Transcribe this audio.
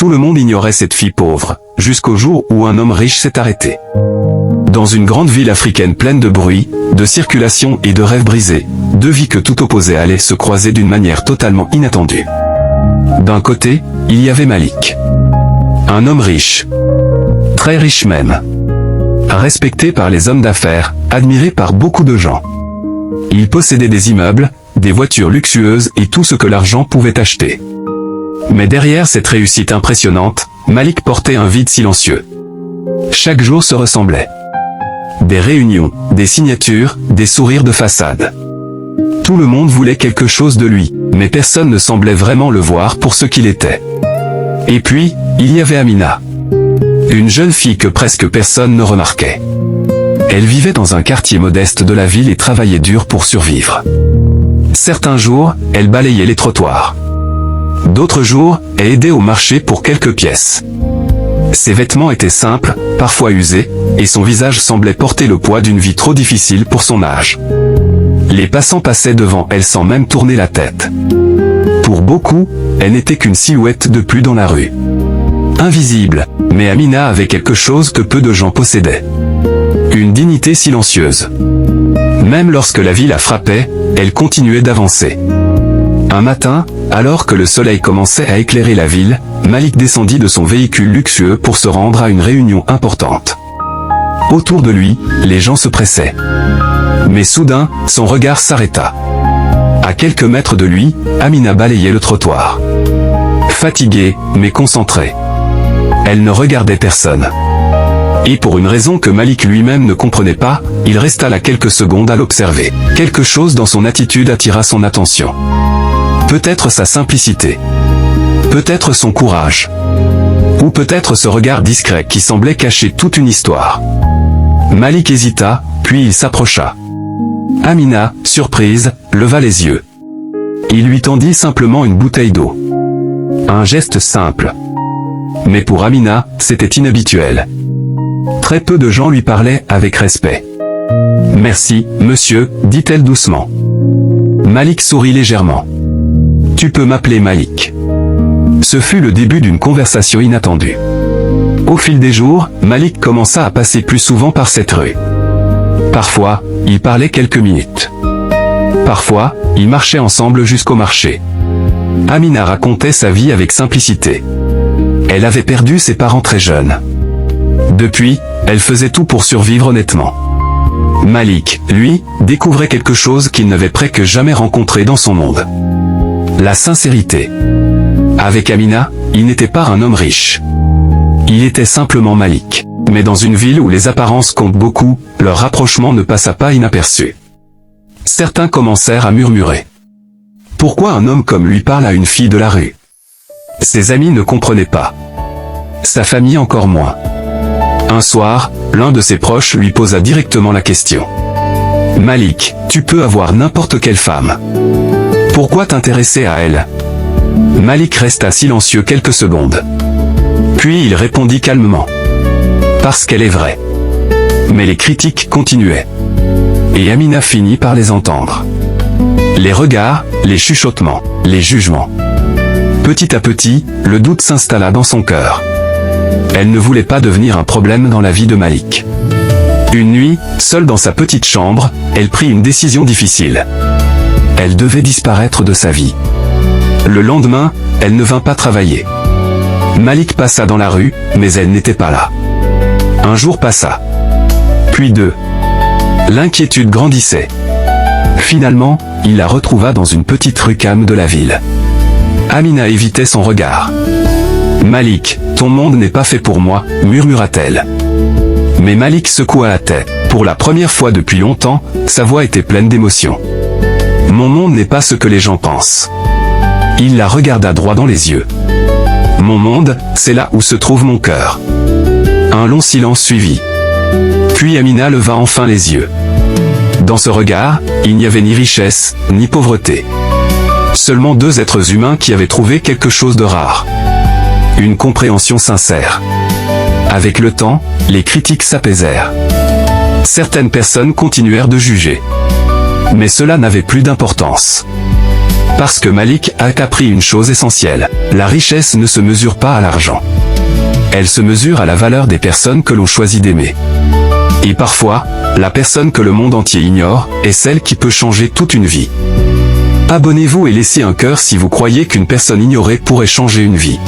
Tout le monde ignorait cette fille pauvre, jusqu'au jour où un homme riche s'est arrêté. Dans une grande ville africaine pleine de bruit, de circulation et de rêves brisés, deux vies que tout opposait allaient se croiser d'une manière totalement inattendue. D'un côté, il y avait Malik. Un homme riche. Très riche même. Respecté par les hommes d'affaires, admiré par beaucoup de gens. Il possédait des immeubles, des voitures luxueuses et tout ce que l'argent pouvait acheter. Mais derrière cette réussite impressionnante, Malik portait un vide silencieux. Chaque jour se ressemblait. Des réunions, des signatures, des sourires de façade. Tout le monde voulait quelque chose de lui, mais personne ne semblait vraiment le voir pour ce qu'il était. Et puis, il y avait Amina. Une jeune fille que presque personne ne remarquait. Elle vivait dans un quartier modeste de la ville et travaillait dur pour survivre. Certains jours, elle balayait les trottoirs. D'autres jours, elle aidait au marché pour quelques pièces. Ses vêtements étaient simples, parfois usés, et son visage semblait porter le poids d'une vie trop difficile pour son âge. Les passants passaient devant elle sans même tourner la tête. Pour beaucoup, elle n'était qu'une silhouette de plus dans la rue. Invisible, mais Amina avait quelque chose que peu de gens possédaient. Une dignité silencieuse. Même lorsque la vie la frappait, elle continuait d'avancer. Un matin, alors que le soleil commençait à éclairer la ville, Malik descendit de son véhicule luxueux pour se rendre à une réunion importante. Autour de lui, les gens se pressaient. Mais soudain, son regard s'arrêta. À quelques mètres de lui, Amina balayait le trottoir. Fatiguée, mais concentrée. Elle ne regardait personne. Et pour une raison que Malik lui-même ne comprenait pas, il resta là quelques secondes à l'observer. Quelque chose dans son attitude attira son attention. Peut-être sa simplicité. Peut-être son courage. Ou peut-être ce regard discret qui semblait cacher toute une histoire. Malik hésita, puis il s'approcha. Amina, surprise, leva les yeux. Il lui tendit simplement une bouteille d'eau. Un geste simple. Mais pour Amina, c'était inhabituel. Très peu de gens lui parlaient avec respect. « Merci, monsieur », dit-elle doucement. Malik sourit légèrement. « Tu peux m'appeler Malik. » Ce fut le début d'une conversation inattendue. Au fil des jours, Malik commença à passer plus souvent par cette rue. Parfois, ils parlaient quelques minutes. Parfois, ils marchaient ensemble jusqu'au marché. Amina racontait sa vie avec simplicité. Elle avait perdu ses parents très jeunes. Depuis, elle faisait tout pour survivre honnêtement. Malik, lui, découvrait quelque chose qu'il n'avait presque jamais rencontré dans son monde. La sincérité. Avec Amina, il n'était pas un homme riche. Il était simplement Malik. Mais dans une ville où les apparences comptent beaucoup, leur rapprochement ne passa pas inaperçu. Certains commencèrent à murmurer. Pourquoi un homme comme lui parle à une fille de la rue? Ses amis ne comprenaient pas. Sa famille encore moins. Un soir, l'un de ses proches lui posa directement la question. « Malik, tu peux avoir n'importe quelle femme. Pourquoi t'intéresser à elle ?» Malik resta silencieux quelques secondes. Puis il répondit calmement. « Parce qu'elle est vraie. » Mais les critiques continuaient. Et Amina finit par les entendre. Les regards, les chuchotements, les jugements. Petit à petit, le doute s'installa dans son cœur. Elle ne voulait pas devenir un problème dans la vie de Malik. Une nuit, seule dans sa petite chambre, elle prit une décision difficile. Elle devait disparaître de sa vie. Le lendemain, elle ne vint pas travailler. Malik passa dans la rue, mais elle n'était pas là. Un jour passa. Puis deux. L'inquiétude grandissait. Finalement, il la retrouva dans une petite rue calme de la ville. Amina évitait son regard. « Malik, ton monde n'est pas fait pour moi », murmura-t-elle. Mais Malik secoua la tête. Pour la première fois depuis longtemps, sa voix était pleine d'émotion. « Mon monde n'est pas ce que les gens pensent. » Il la regarda droit dans les yeux. « Mon monde, c'est là où se trouve mon cœur. » Un long silence suivit. Puis Amina leva enfin les yeux. Dans ce regard, il n'y avait ni richesse, ni pauvreté. Seulement deux êtres humains qui avaient trouvé quelque chose de rare. Une compréhension sincère. Avec le temps, les critiques s'apaisèrent. Certaines personnes continuèrent de juger. Mais cela n'avait plus d'importance. Parce que Malik a appris une chose essentielle. La richesse ne se mesure pas à l'argent. Elle se mesure à la valeur des personnes que l'on choisit d'aimer. Et parfois, la personne que le monde entier ignore est celle qui peut changer toute une vie. Abonnez-vous et laissez un cœur si vous croyez qu'une personne ignorée pourrait changer une vie.